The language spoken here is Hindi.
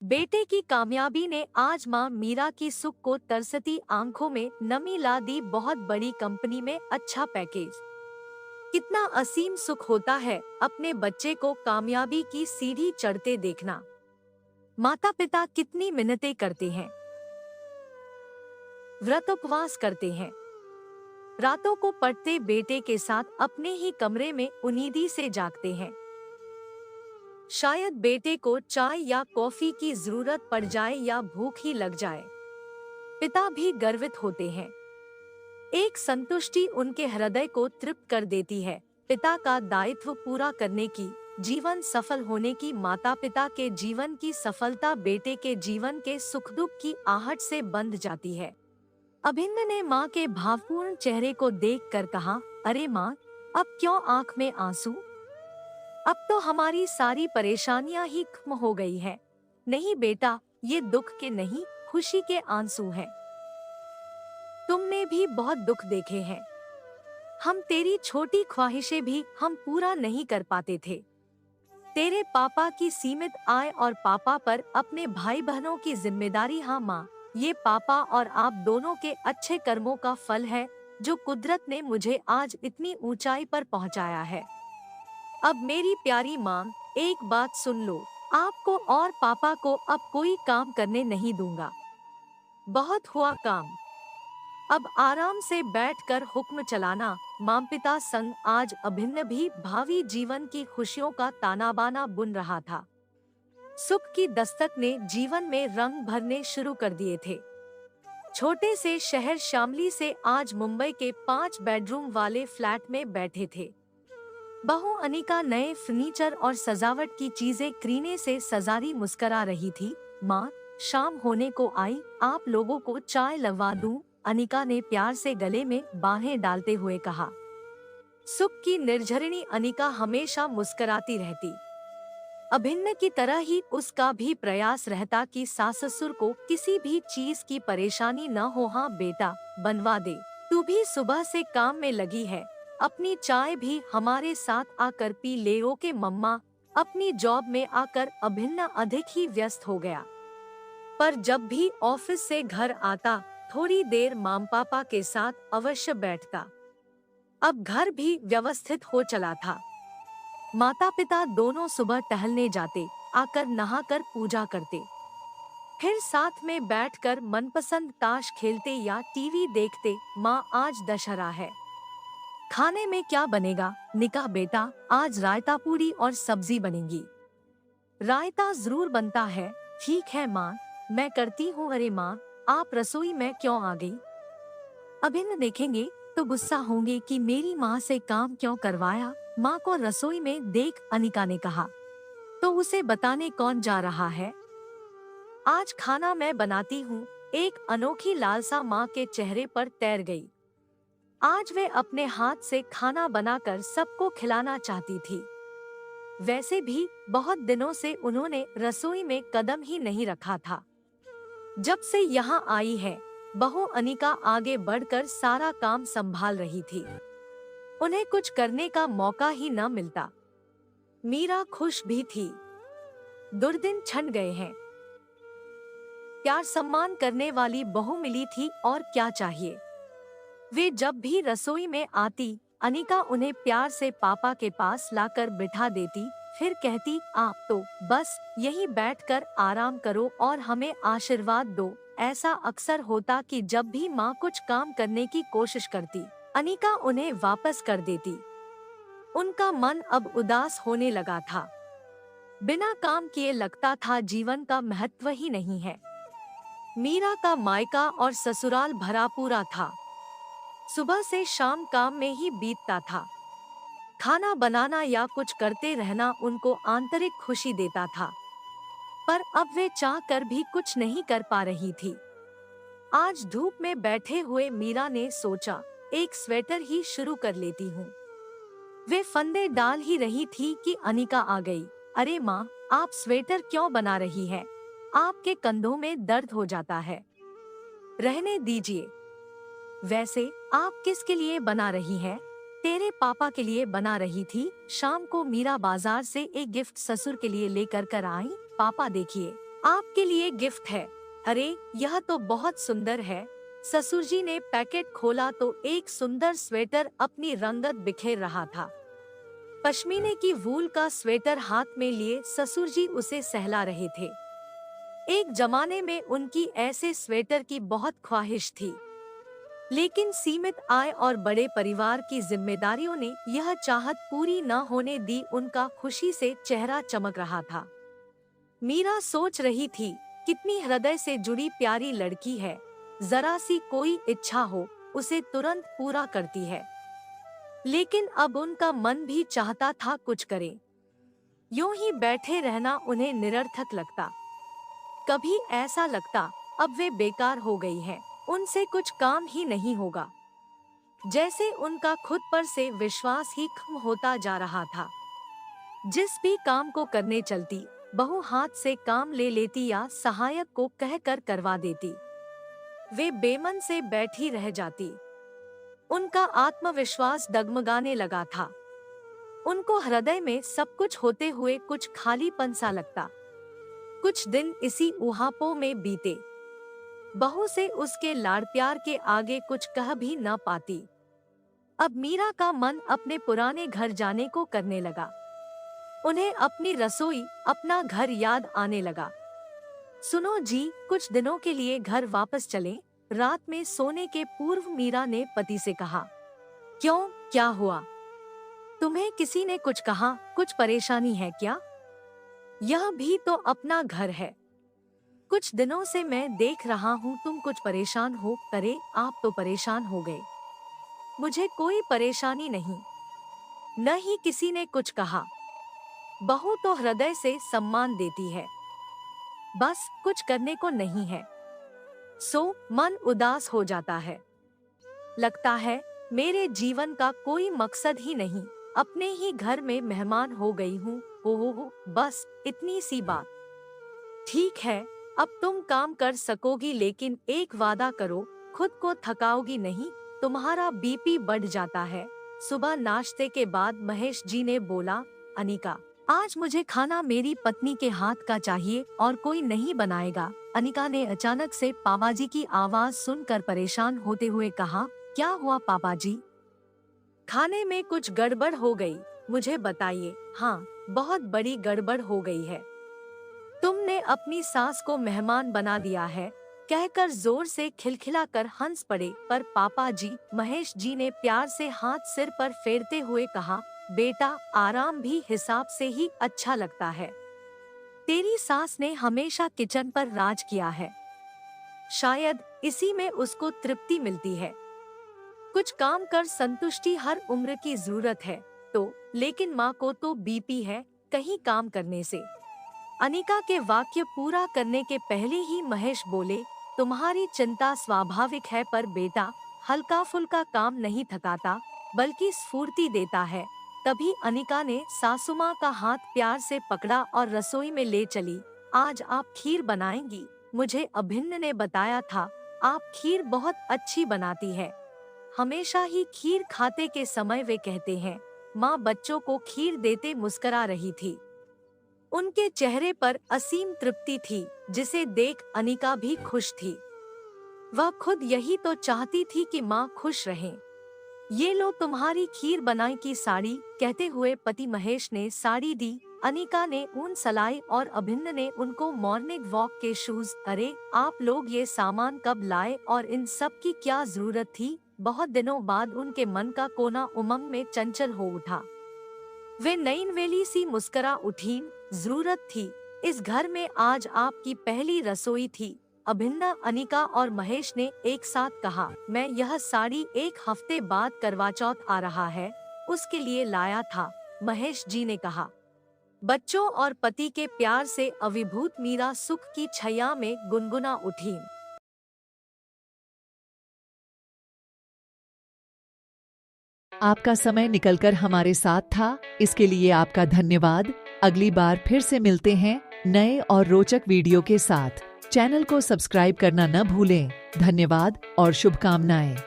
बेटे की कामयाबी ने आज माँ मीरा की सुख को तरसती आंखों में नमी ला दी। बहुत बड़ी कंपनी में अच्छा पैकेज, कितना असीम सुख होता है अपने बच्चे को कामयाबी की सीढ़ी चढ़ते देखना। माता पिता कितनी मिन्नतें करते हैं, व्रत उपवास करते हैं, रातों को पढ़ते बेटे के साथ अपने ही कमरे में उन्नीदी से जागते हैं। शायद बेटे को चाय या कॉफी की जरूरत पड़ जाए या भूख ही लग जाए, पिता भी गर्वित होते हैं। एक संतुष्टि उनके हृदय को तृप्त कर देती है। पिता का दायित्व पूरा करने की, जीवन सफल होने की, माता पिता के जीवन की सफलता बेटे के जीवन के सुख दुख की आहट से बंध जाती है। अभिन्न ने माँ के भावपूर्ण चेहरे को देखकर कहा, अरे माँ, अब क्यों आंख में आंसू? अब तो हमारी सारी परेशानियां ही खत्म हो गई है। नहीं बेटा, ये दुख के नहीं, खुशी के आंसू हैं। तुमने भी बहुत दुख देखे हैं। हम तेरी छोटी ख्वाहिशें भी हम पूरा नहीं कर पाते थे। तेरे पापा की सीमित आय और पापा पर अपने भाई बहनों की जिम्मेदारी। हाँ माँ, ये पापा और आप दोनों के अच्छे कर्मों का फल है जो कुदरत ने मुझे आज इतनी ऊंचाई पर पहुंचाया है। अब मेरी प्यारी माँ, एक बात सुन लो, आपको और पापा को अब कोई काम करने नहीं दूंगा। बहुत हुआ काम, अब आराम से बैठकर हुक्म चलाना। माँ पिता संग आज अभिन्न भी भावी जीवन की खुशियों का ताना बाना बुन रहा था। सुख की दस्तक ने जीवन में रंग भरने शुरू कर दिए थे। छोटे से शहर शामली से आज मुंबई के 5 बेडरूम वाले फ्लैट में बैठे थे। बहू अनिका नए फर्नीचर और सजावट की चीजें खरीदने से सजारी मुस्करा रही थी। माँ, शाम होने को आई, आप लोगों को चाय लगवा दूं? अनिका ने प्यार से गले में बाहें डालते हुए कहा। सुख की निर्झरिणी अनिका हमेशा मुस्कराती रहती। अभिन्न की तरह ही उसका भी प्रयास रहता कि सास ससुर को किसी भी चीज की परेशानी न हो। हाँ बेटा, बनवा दे, तू भी सुबह से काम में लगी है, अपनी चाय भी हमारे साथ आकर पी ले। ओके मम्मा। अपनी जॉब में आकर अभिन्न अधिक ही व्यस्त हो गया, पर जब भी ऑफिस से घर आता थोड़ी देर माम पापा के साथ अवश्य बैठता। अब घर भी व्यवस्थित हो चला था। माता पिता दोनों सुबह टहलने जाते, आकर नहाकर पूजा करते, फिर साथ में बैठकर मनपसंद ताश खेलते या टीवी देखते। माँ, आज दशहरा है, खाने में क्या बनेगा? निका बेटा, आज रायता पूरी और सब्जी बनेगी। रायता जरूर बनता है। ठीक है माँ, मैं करती हूँ। अरे माँ, आप रसोई में क्यों आ गई? अभिन्न देखेंगे तो गुस्सा होंगे कि मेरी माँ से काम क्यों करवाया। माँ को रसोई में देख अनिका ने कहा, तो उसे बताने कौन जा रहा है? आज खाना मैं बनाती हूँ। एक अनोखी लालसा माँ के चेहरे पर तैर गई। आज वे अपने हाथ से खाना बनाकर सबको खिलाना चाहती थी। वैसे भी बहुत दिनों से उन्होंने रसोई में कदम ही नहीं रखा था। जब से यहाँ आई है, बहू अनिका आगे बढ़कर सारा काम संभाल रही थी। उन्हें कुछ करने का मौका ही न मिलता। मीरा खुश भी थी। दुर्दिन छन गए हैं। प्यार सम्मान करने वाली बहू मिली थी और क्या चाहिए। वे जब भी रसोई में आती, अनिका उन्हें प्यार से पापा के पास लाकर बिठा देती, फिर कहती, आप तो बस यहीं बैठकर आराम करो और हमें आशीर्वाद दो। ऐसा अक्सर होता कि जब भी माँ कुछ काम करने की कोशिश करती, अनिका उन्हें वापस कर देती। उनका मन अब उदास होने लगा था। बिना काम किए लगता था जीवन का महत्व ही नहीं है। मीरा का मायका और ससुराल भरा पूरा था। सुबह से शाम काम में ही बीतता था। खाना बनाना या कुछ करते रहना उनको आंतरिक खुशी देता था, पर अब वे चाह कर भी कुछ नहीं कर पा रही थी। आज धूप में बैठे हुए मीरा ने सोचा, एक स्वेटर ही शुरू कर लेती हूँ। वे फंदे डाल ही रही थी कि अनिका आ गई। अरे माँ, आप स्वेटर क्यों बना रही है? आपके कंधों में दर्द हो जाता है। रहने दीजिए। वैसे आप किसके लिए बना रही हैं? तेरे पापा के लिए बना रही थी। शाम को मीरा बाजार से एक गिफ्ट ससुर के लिए लेकर कर आई। पापा देखिए, आपके लिए गिफ्ट है। अरे यह तो बहुत सुंदर है। ससुर जी ने पैकेट खोला तो एक सुंदर स्वेटर अपनी रंगत बिखेर रहा था। पश्मीने की वूल का स्वेटर हाथ में लिए ससुर जी उसे सहला रहे थे। एक जमाने में उनकी ऐसे स्वेटर की बहुत ख्वाहिश थी, लेकिन सीमित आय और बड़े परिवार की जिम्मेदारियों ने यह चाहत पूरी न होने दी। उनका खुशी से चेहरा चमक रहा था। मीरा सोच रही थी, कितनी हृदय से जुड़ी प्यारी लड़की है, जरा सी कोई इच्छा हो उसे तुरंत पूरा करती है। लेकिन अब उनका मन भी चाहता था कुछ करे। यूं ही बैठे रहना उन्हें निरर्थक लगता। कभी ऐसा लगता अब वे बेकार हो गई हैं, उनसे कुछ काम ही नहीं होगा। जैसे उनका खुद पर से विश्वास ही खत्म होता जा रहा था। जिस भी काम को करने चलती, बहू हाथ से काम ले लेती या सहायक को कहकर करवा देती। वे बेमन से बैठी रह जाती। उनका आत्मविश्वास डगमगाने लगा था। उनको हृदय में सब कुछ होते हुए कुछ खालीपन सा लगता। कुछ दिन इसी ऊहापों में बीते। बहू से उसके लाड़ प्यार के आगे कुछ कह भी न पाती। अब मीरा का मन अपने पुराने घर जाने को करने लगा। उन्हें अपनी रसोई, अपना घर याद आने लगा। सुनो जी, कुछ दिनों के लिए घर वापस चलें। रात में सोने के पूर्व मीरा ने पति से कहा। क्यों, क्या हुआ? तुम्हें किसी ने कुछ कहा? कुछ परेशानी है क्या? यह भी तो अपना घर है। कुछ दिनों से मैं देख रहा हूँ तुम कुछ परेशान हो। अरे आप तो परेशान हो गए। मुझे कोई परेशानी नहीं, न ही किसी ने कुछ कहा। बहू तो हृदय से सम्मान देती है, बस कुछ करने को नहीं है, सो मन उदास हो जाता है। लगता है मेरे जीवन का कोई मकसद ही नहीं, अपने ही घर में मेहमान हो गई हूँ। ओहो, बस इतनी सी बात। ठीक है, अब तुम काम कर सकोगी, लेकिन एक वादा करो, खुद को थकाओगी नहीं, तुम्हारा बीपी बढ़ जाता है। सुबह नाश्ते के बाद महेश जी ने बोला, अनिका, आज मुझे खाना मेरी पत्नी के हाथ का चाहिए और कोई नहीं बनाएगा। अनिका ने अचानक से पापा जी की आवाज सुनकर परेशान होते हुए कहा, क्या हुआ पापा जी? खाने में कुछ गड़बड़ हो गई, मुझे बताइए। हाँ, बहुत बड़ी गड़बड़ हो गई है। तुमने अपनी सास को मेहमान बना दिया है, कहकर जोर से खिलखिलाकर हंस पड़े। पर पापा जी, महेश जी ने प्यार से हाथ सिर पर फेरते हुए कहा, बेटा, आराम भी हिसाब से ही अच्छा लगता है। तेरी सास ने हमेशा किचन पर राज किया है, शायद इसी में उसको तृप्ति मिलती है। कुछ काम कर संतुष्टि हर उम्र की जरूरत है तो, लेकिन माँ को तो बीपी है कहीं काम करने से। अनिका के वाक्य पूरा करने के पहले ही महेश बोले, तुम्हारी चिंता स्वाभाविक है, पर बेटा, हल्का फुल्का काम नहीं थकाता बल्कि स्फूर्ति देता है। तभी अनिका ने सासुमाँ का हाथ प्यार से पकड़ा और रसोई में ले चली। आज आप खीर बनाएंगी, मुझे अभिन्न ने बताया था, आप खीर बहुत अच्छी बनाती है। हमेशा ही खीर खाते के समय वे कहते हैं। माँ बच्चों को खीर देते मुस्करा रही थी। उनके चेहरे पर असीम तृप्ति थी, जिसे देख अनिका भी खुश थी। वह खुद यही तो चाहती थी कि माँ खुश रहे। ये लो तुम्हारी खीर बनाई की साड़ी, कहते हुए पति महेश ने साड़ी दी। अनिका ने ऊन सलाई और अभिन्न ने उनको मॉर्निंग वॉक के शूज। अरे आप लोग ये सामान कब लाए और इन सब की क्या जरूरत थी? बहुत दिनों बाद उनके मन का कोना उमंग में चंचल हो उठा। वे नयनवेली सी मुस्करा उठी। जरूरत थी, इस घर में आज आपकी पहली रसोई थी। अभिन्ना, अनिका और महेश ने एक साथ कहा। मैं यह साड़ी एक हफ्ते बाद करवा चौथ आ रहा है, उसके लिए लाया था, महेश जी ने कहा। बच्चों और पति के प्यार से अभिभूत मीरा सुख की छाया में गुनगुना उठी। आपका समय निकलकर हमारे साथ था, इसके लिए आपका धन्यवाद। अगली बार फिर से मिलते हैं नए और रोचक वीडियो के साथ। चैनल को सब्सक्राइब करना न भूलें। धन्यवाद और शुभकामनाएं।